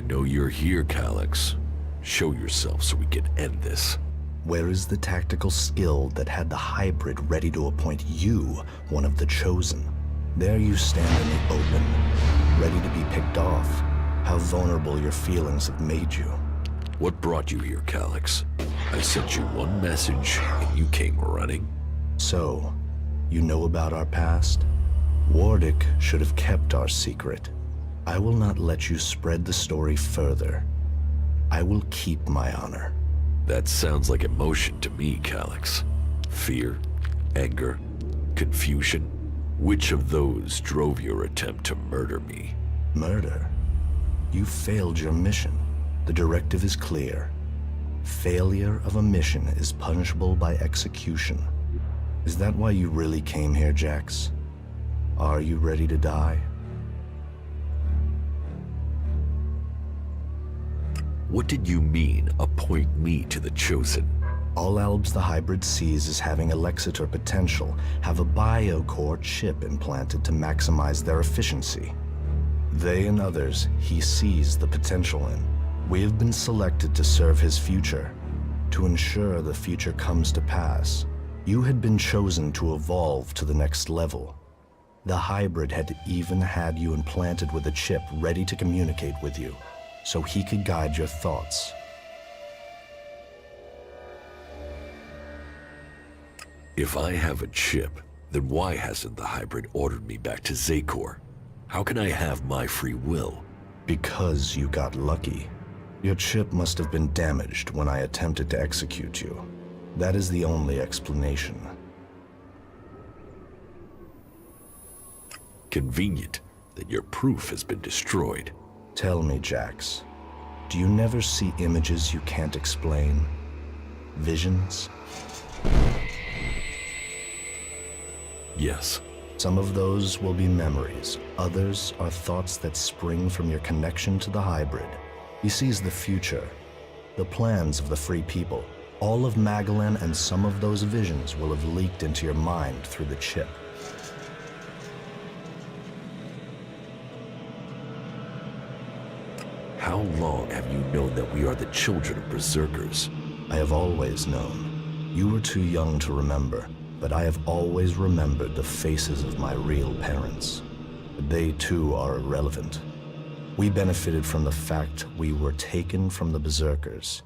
know you're here, Kallax. Show yourself so we can end this. Where is the tactical skill that had the hybrid ready to appoint you one of the chosen? There you stand in the open, ready to be picked off. How vulnerable your feelings have made you. What brought you here, Kallax? I sent you one message, and you came running. So, you know about our past? Wardick should have kept our secret. I will not let you spread the story further. I will keep my honor. That sounds like emotion to me, Kallax. Fear, anger, confusion. Which of those drove your attempt to murder me? Murder? You failed your mission. The directive is clear. Failure of a mission is punishable by execution. Is that why you really came here, Jax? Are you ready to die? What did you mean, appoint me to the Chosen? All Albs the hybrid sees as having Alexitor potential have a biocore chip implanted to maximize their efficiency. They and others he sees the potential in. We have been selected to serve his future, to ensure the future comes to pass. You had been chosen to evolve to the next level. The hybrid had even had you implanted with a chip ready to communicate with you, so he could guide your thoughts. If I have a chip, then why hasn't the hybrid ordered me back to Zakor? How can I have my free will? Because you got lucky. Your chip must have been damaged when I attempted to execute you. That is the only explanation. Convenient that your proof has been destroyed. Tell me, Jax, do you never see images you can't explain? Visions? Yes. Some of those will be memories. Others are thoughts that spring from your connection to the hybrid. He sees the future, the plans of the free people. All of Magalan and some of those visions will have leaked into your mind through the chip. How long have you known that we are the children of berserkers? I have always known. You were too young to remember, but I have always remembered the faces of my real parents. But they too are irrelevant. We benefited from the fact we were taken from the berserkers.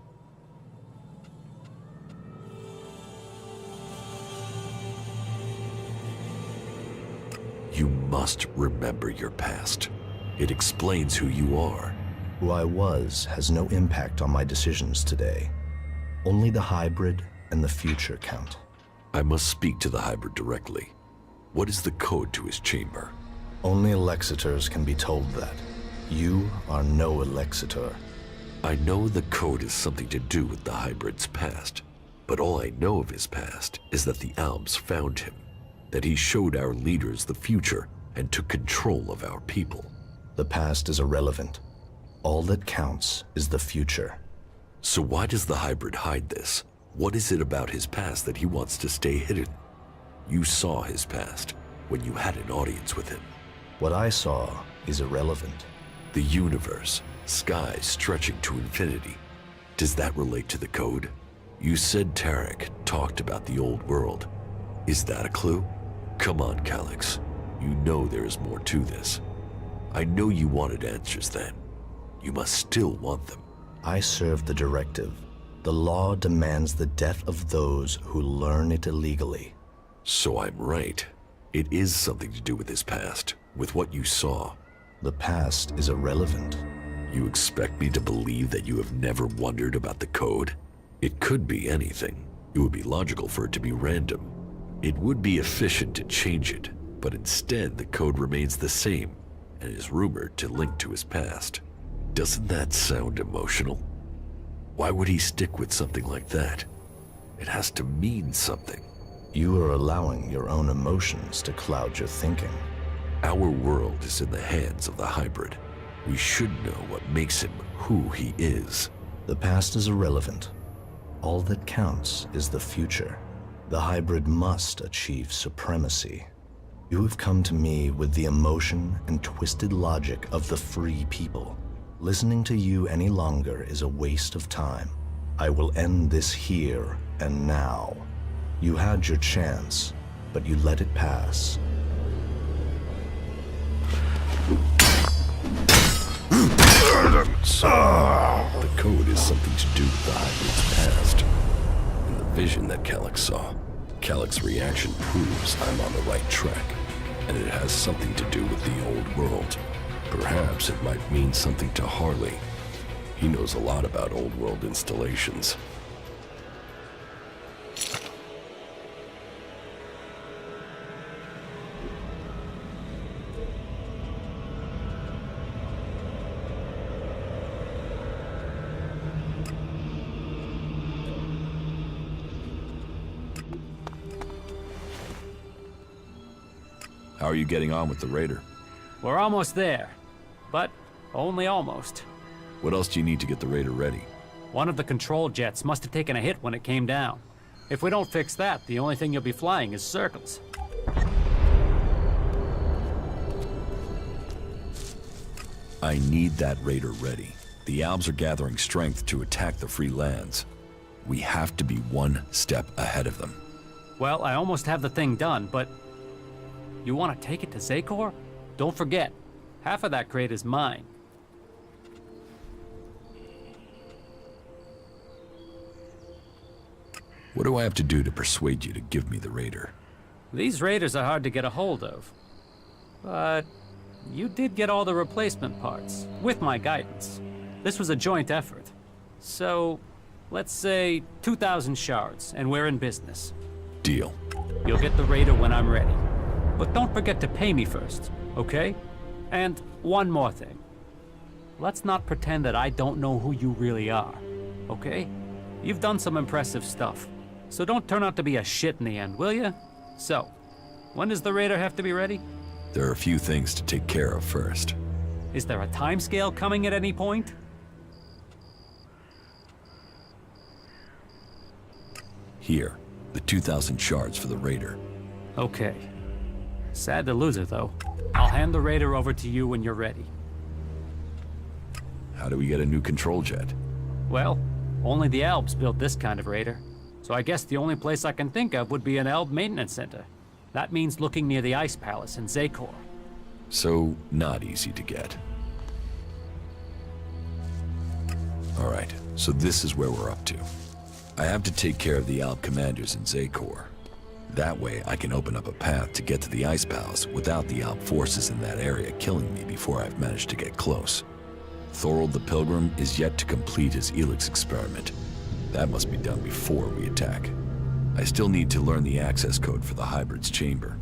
You must remember your past. It explains who you are. Who I was has no impact on my decisions today. Only the hybrid and the future count. I must speak to the hybrid directly. What is the code to his chamber? Only Alexitors can be told that. You are no Alexitor. I know the code has something to do with the hybrid's past, but all I know of his past is that the Albs found him, that he showed our leaders the future and took control of our people. The past is irrelevant. All that counts is the future. So why does the hybrid hide this? What is it about his past that he wants to stay hidden? You saw his past when you had an audience with him. What I saw is irrelevant. The universe, skies stretching to infinity. Does that relate to the code? You said Tarek talked about the old world. Is that a clue? Come on, Kallax. You know there is more to this. I know you wanted answers then. You must still want them. I serve the directive. The law demands the death of those who learn it illegally. So I'm right. It is something to do with his past, with what you saw. The past is irrelevant. You expect me to believe that you have never wondered about the code? It could be anything. It would be logical for it to be random. It would be efficient to change it, but instead the code remains the same and is rumored to link to his past. Doesn't that sound emotional? Why would he stick with something like that? It has to mean something. You are allowing your own emotions to cloud your thinking. Our world is in the hands of the hybrid. We should know what makes him who he is. The past is irrelevant. All that counts is the future. The hybrid must achieve supremacy. You have come to me with the emotion and twisted logic of the free people. Listening to you any longer is a waste of time. I will end this here and now. You had your chance, but you let it pass. So, the code is something to do with the hybrid's past. In the vision that Kallax saw, Kallax's reaction proves I'm on the right track, and it has something to do with the old world. Perhaps it might mean something to Harley. He knows a lot about old world installations. How are you getting on with the Raider? We're almost there, but only almost. What else do you need to get the Raider ready? One of the control jets must have taken a hit when it came down. If we don't fix that, the only thing you'll be flying is circles. I need that Raider ready. The Albs are gathering strength to attack the free lands. We have to be one step ahead of them. Well, I almost have the thing done, but... You want to take it to Zakor? Don't forget, half of that crate is mine. What do I have to do to persuade you to give me the Raider? These Raiders are hard to get a hold of. But you did get all the replacement parts, with my guidance. This was a joint effort. So, let's say 2,000 shards, and we're in business. Deal. You'll get the Raider when I'm ready. But don't forget to pay me first, okay? And one more thing. Let's not pretend that I don't know who you really are, okay? You've done some impressive stuff, so don't turn out to be a shit in the end, will ya? So, when does the Raider have to be ready? There are a few things to take care of first. Is there a timescale coming at any point? Here, the 2,000 shards for the Raider. Okay. Sad to lose it, though. I'll hand the Raider over to you when you're ready. How do we get a new control jet? Well, only the Albs built this kind of Raider. So I guess the only place I can think of would be an Alb maintenance center. That means looking near the Ice Palace in Zakor. So, not easy to get. Alright, so this is where we're up to. I have to take care of the Alb commanders in Zakor. That way, I can open up a path to get to the Ice Palace without the Alb forces in that area killing me before I've managed to get close. Thorald the Pilgrim is yet to complete his ELEX experiment. That must be done before we attack. I still need to learn the access code for the hybrid's chamber.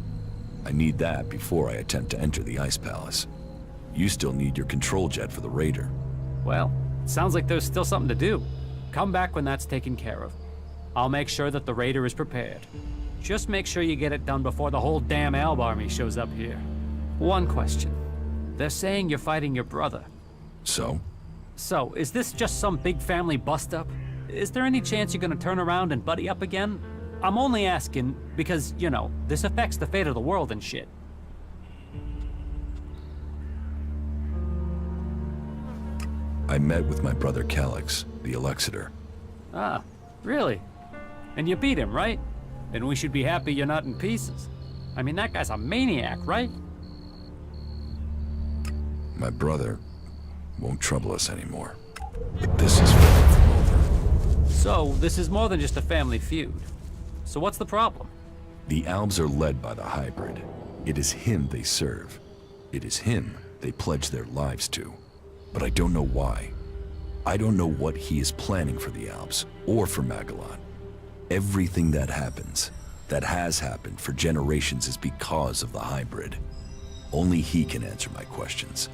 I need that before I attempt to enter the Ice Palace. You still need your control jet for the Raider. Well, sounds like there's still something to do. Come back when that's taken care of. I'll make sure that the Raider is prepared. Just make sure you get it done before the whole damn Alb army shows up here. One question. They're saying you're fighting your brother. So? So, is this just some big family bust-up? Is there any chance you're gonna turn around and buddy up again? I'm only asking because, you know, this affects the fate of the world and shit. I met with my brother Kallax, the Elexiter. Ah, really? And you beat him, right? Then we should be happy you're not in pieces. I mean, that guy's a maniac, right? My brother won't trouble us anymore. But this is far from over. So, this is more than just a family feud. So what's the problem? The Albs are led by the hybrid. It is him they serve. It is him they pledge their lives to. But I don't know why. I don't know what he is planning for the Albs, or for Magellan. Everything that happens, that has happened for generations, is because of the hybrid. Only he can answer my questions.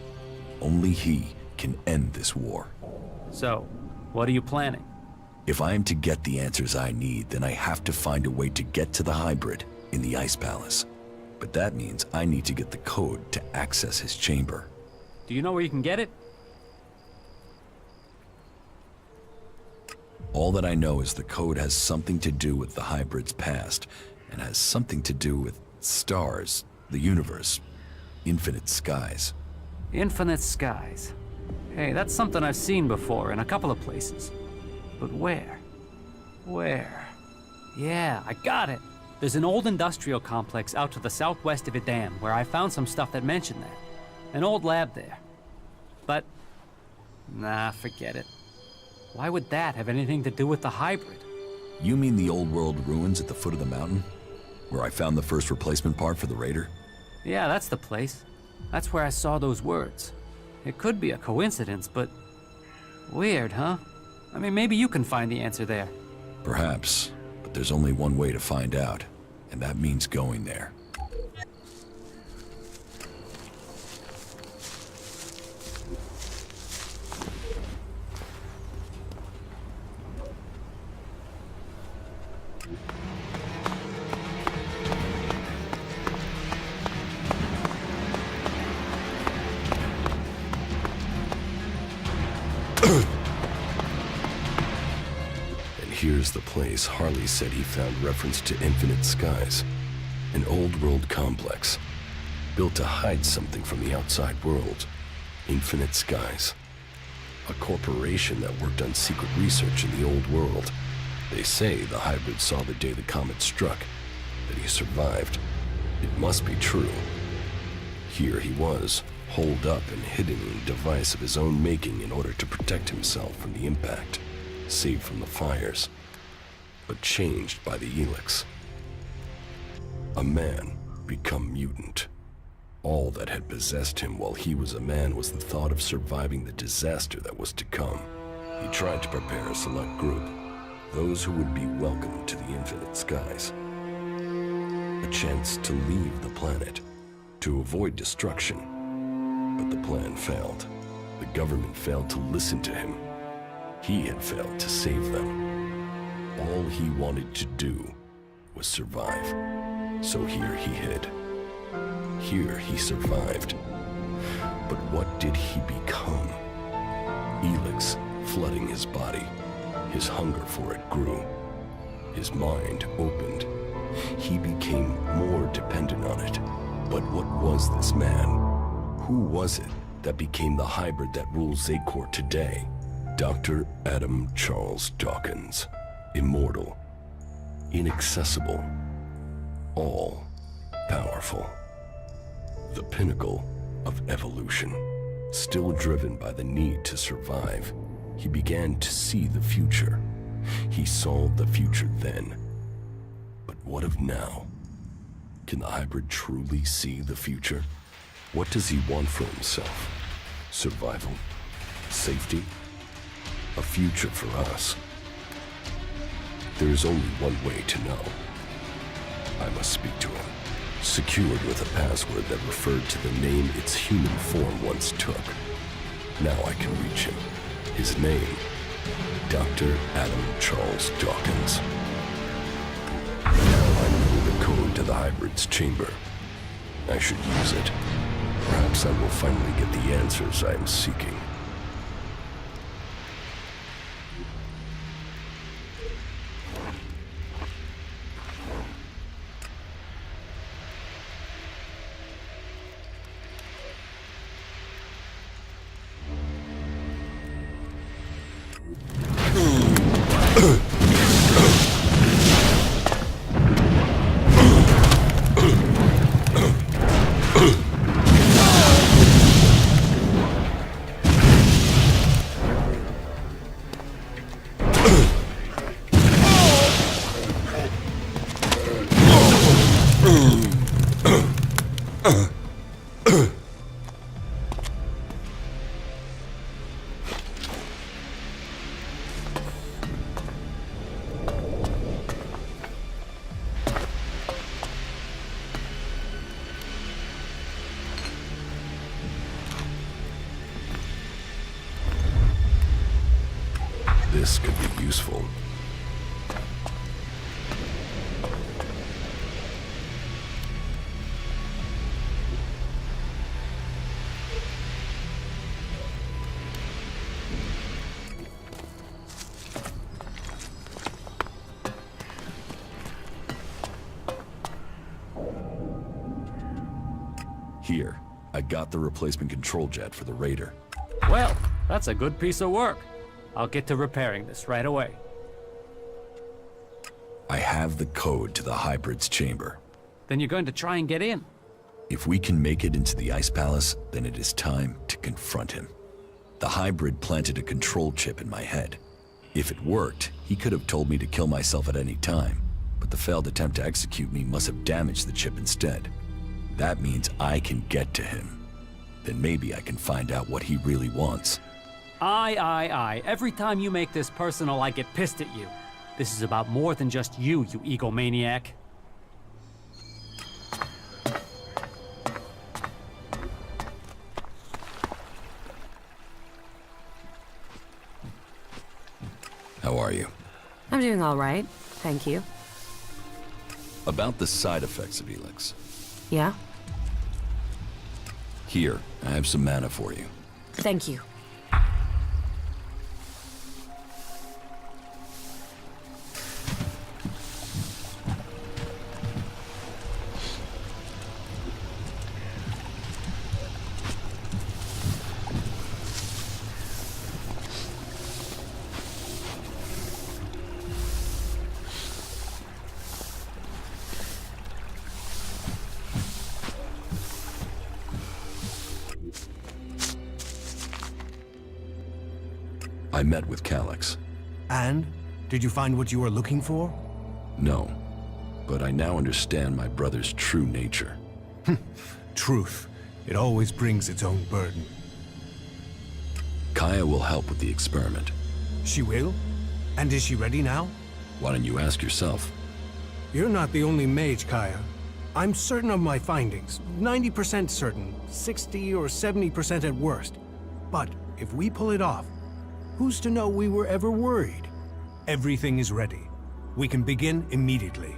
Only he can end this war. So, what are you planning? If I am to get the answers I need, then I have to find a way to get to the hybrid in the Ice Palace. But that means I need to get the code to access his chamber. Do you know where you can get it? All that I know is the code has something to do with the hybrid's past, and has something to do with stars, the universe, infinite skies. Infinite skies. Hey, that's something I've seen before in a couple of places. But where? Where? Yeah, I got it. There's an old industrial complex out to the southwest of Edam where I found some stuff that mentioned that. An old lab there. But, nah, forget it. Why would that have anything to do with the hybrid? You mean the old world ruins at the foot of the mountain? Where I found the first replacement part for the Raider? Yeah, that's the place. That's where I saw those words. It could be a coincidence, but... weird, huh? I mean, maybe you can find the answer there. Perhaps, but there's only one way to find out, and that means going there. Here's the place Harley said he found reference to Infinite Skies, an old-world complex, built to hide something from the outside world. Infinite Skies, a corporation that worked on secret research in the old world. They say the hybrid saw the day the comet struck, that he survived. It must be true. Here he was, holed up and hidden in a device of his own making in order to protect himself from the impact, saved from the fires, but changed by the ELEX. A man become mutant. All that had possessed him while he was a man was the thought of surviving the disaster that was to come. He tried to prepare a select group, those who would be welcomed to the Infinite Skies. A chance to leave the planet, to avoid destruction. But the plan failed. The government failed to listen to him. He had failed to save them. All he wanted to do was survive. So here he hid. Here he survived. But what did he become? ELEX flooding his body. His hunger for it grew. His mind opened. He became more dependent on it. But what was this man? Who was it that became the hybrid that rules Zacor today? Dr. Adam Charles Dawkins. Immortal. Inaccessible. All-powerful. The pinnacle of evolution. Still driven by the need to survive, he began to see the future. He saw the future then. But what of now? Can the hybrid truly see the future? What does he want for himself? Survival? Safety? A future for us? There is only one way to know. I must speak to him, secured with a password that referred to the name its human form once took. Now I can reach him. His name, Dr. Adam Charles Dawkins. Now I know the code to the hybrid's chamber. I should use it. Perhaps I will finally get the answers I am seeking. This could be useful. Here, I got the replacement control jet for the Raider. Well, that's a good piece of work. I'll get to repairing this right away. I have the code to the hybrid's chamber. Then you're going to try and get in. If we can make it into the Ice Palace, then it is time to confront him. The hybrid planted a control chip in my head. If it worked, he could have told me to kill myself at any time, but the failed attempt to execute me must have damaged the chip instead. That means I can get to him. Then maybe I can find out what he really wants. Aye. Every time you make this personal, I get pissed at you. This is about more than just you egomaniac. How are you? I'm doing all right, thank you. About the side effects of ELEX. Yeah? Here, I have some mana for you. Thank you. I met with Kallax. And? Did you find what you were looking for? No, but I now understand my brother's true nature. Truth. It always brings its own burden. Caja will help with the experiment. She will? And is she ready now? Why don't you ask yourself? You're not the only mage, Caja. I'm certain of my findings. 90% certain. 60 or 70% at worst. But if we pull it off, who's to know we were ever worried? Everything is ready. We can begin immediately.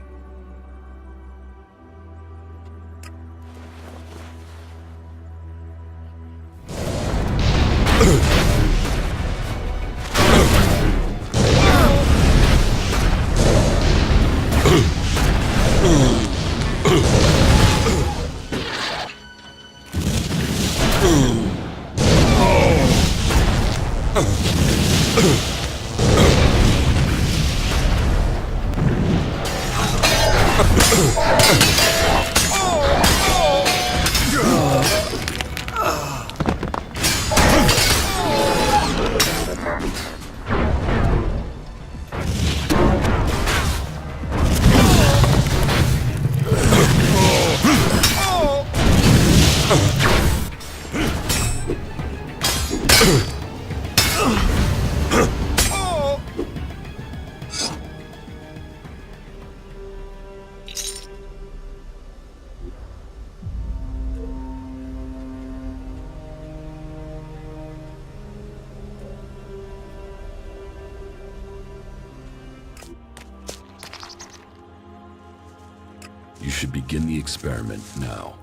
You should begin the experiment now.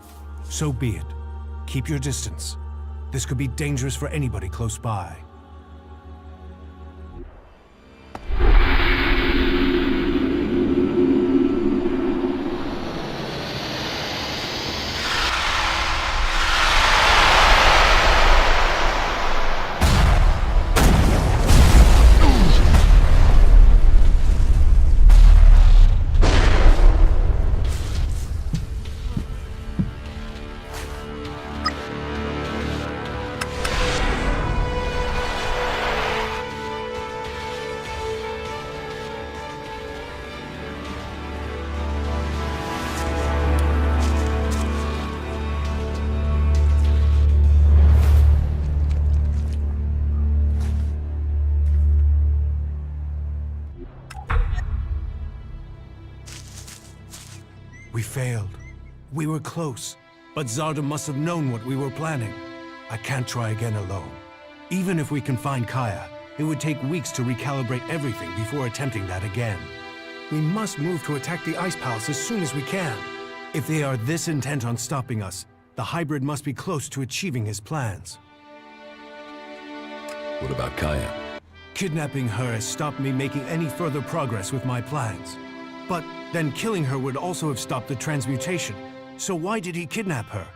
So be it. Keep your distance. This could be dangerous for anybody close by. We failed. We were close, but Zardom must have known what we were planning. I can't try again alone. Even if we can find Caja, it would take weeks to recalibrate everything before attempting that again. We must move to attack the Ice Palace as soon as we can. If they are this intent on stopping us, the hybrid must be close to achieving his plans. What about Caja? Kidnapping her has stopped me making any further progress with my plans. But then killing her would also have stopped the transmutation. So why did he kidnap her?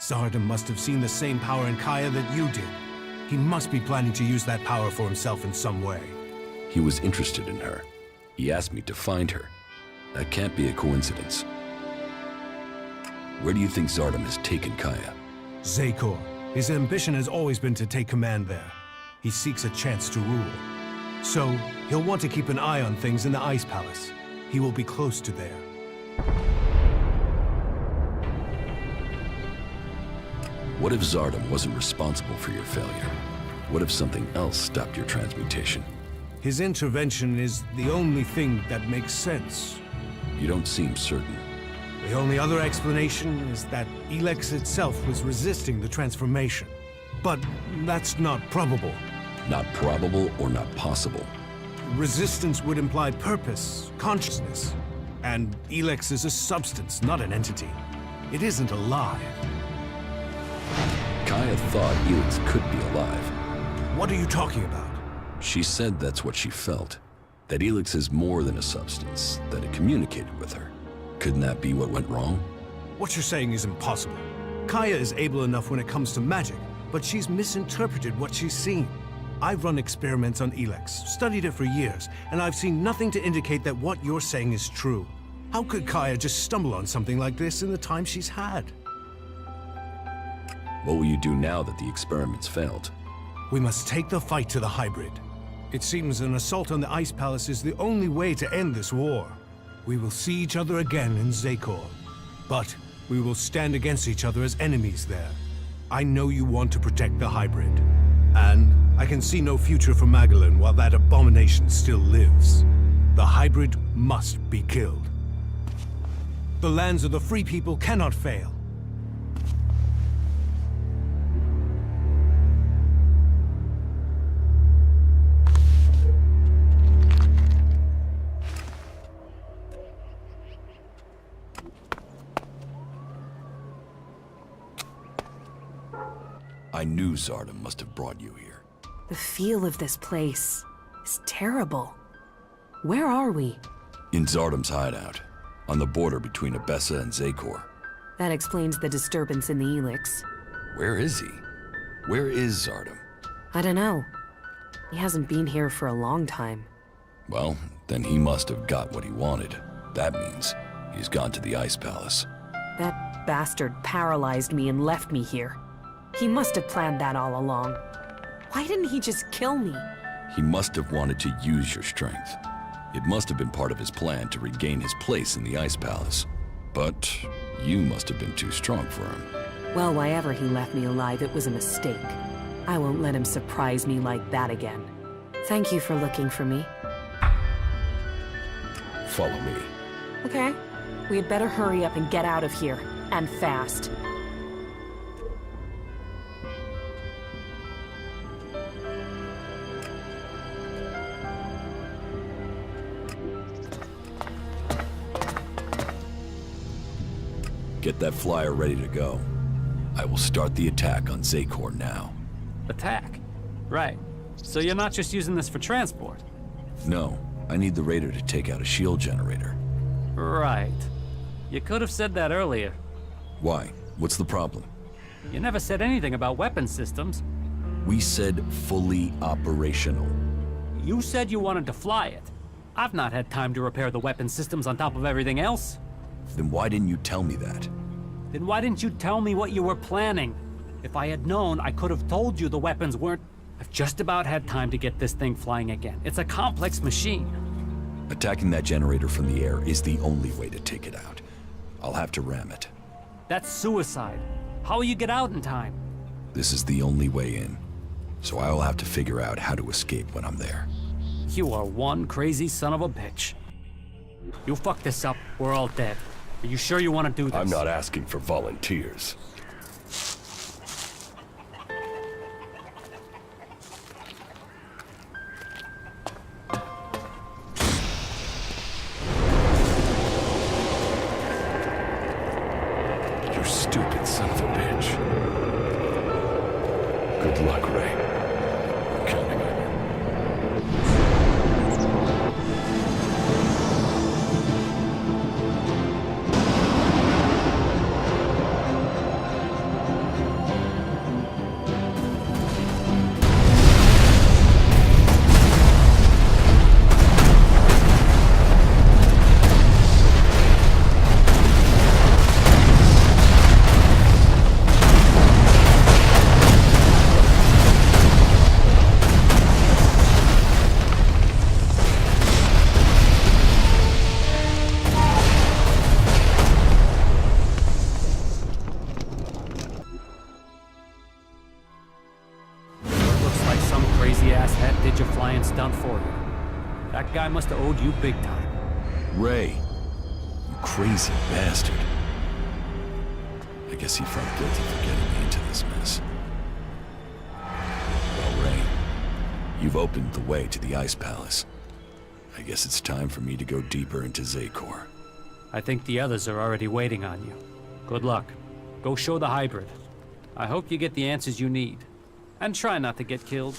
Zardom must have seen the same power in Caja that you did. He must be planning to use that power for himself in some way. He was interested in her. He asked me to find her. That can't be a coincidence. Where do you think Zardom has taken Caja? Zakor. His ambition has always been to take command there. He seeks a chance to rule. So, he'll want to keep an eye on things in the Ice Palace. He will be close to there. What if Zardom wasn't responsible for your failure? What if something else stopped your transmutation? His intervention is the only thing that makes sense. You don't seem certain. The only other explanation is that ELEX itself was resisting the transformation. But that's not probable. Not probable or not possible. Resistance would imply purpose, consciousness. And ELEX is a substance, not an entity. It isn't alive. Caja thought ELEX could be alive. What are you talking about? She said that's what she felt. That ELEX is more than a substance, that it communicated with her. Couldn't that be what went wrong? What you're saying is impossible. Caja is able enough when it comes to magic, but she's misinterpreted what she's seen. I've run experiments on ELEX, studied it for years, and I've seen nothing to indicate that what you're saying is true. How could Caja just stumble on something like this in the time she's had? What will you do now that the experiments failed? We must take the fight to the hybrid. It seems an assault on the Ice Palace is the only way to end this war. We will see each other again in Zakor, but we will stand against each other as enemies there. I know you want to protect the hybrid, and I can see no future for Magellan while that abomination still lives. The hybrid must be killed. The lands of the free people cannot fail. I knew Zardom must have brought you here. The feel of this place is terrible. Where are we? In Zardom's hideout, on the border between Abessa and Zakor. That explains the disturbance in the ELEX. Where is he? Where is Zardom? I don't know. He hasn't been here for a long time. Well, then he must have got what he wanted. That means he's gone to the Ice Palace. That bastard paralyzed me and left me here. He must have planned that all along. Why didn't he just kill me? He must have wanted to use your strength. It must have been part of his plan to regain his place in the Ice Palace. But you must have been too strong for him. Well, why ever he left me alive, it was a mistake. I won't let him surprise me like that again. Thank you for looking for me. Follow me. Okay. We had better hurry up and get out of here. And fast. Get that flyer ready to go. I will start the attack on Zakor now. Attack? Right. So you're not just using this for transport? No, I need the raider to take out a shield generator. Right. You could have said that earlier. Why? What's the problem? You never said anything about weapon systems. We said fully operational. You said you wanted to fly it. I've not had time to repair the weapon systems on top of everything else. Then why didn't you tell me that? Then why didn't you tell me what you were planning? If I had known, I could have told you the weapons weren't... I've just about had time to get this thing flying again. It's a complex machine. Attacking that generator from the air is the only way to take it out. I'll have to ram it. That's suicide. How will you get out in time? This is the only way in. So I will have to figure out how to escape when I'm there. You are one crazy son of a bitch. You fuck this up, we're all dead. Are you sure you want to do this? I'm not asking for volunteers. You stupid son of a bitch. Good luck, Ray. I'm counting on you. guy must have owed you big time. Ray, you crazy bastard. I guess he felt guilty for getting me into this mess. Well, Ray, you've opened the way to the Ice Palace. I guess it's time for me to go deeper into Zakor. I think the others are already waiting on you. Good luck. Go show the hybrid. I hope you get the answers you need. And try not to get killed.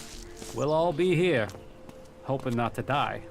We'll all be here, hoping not to die.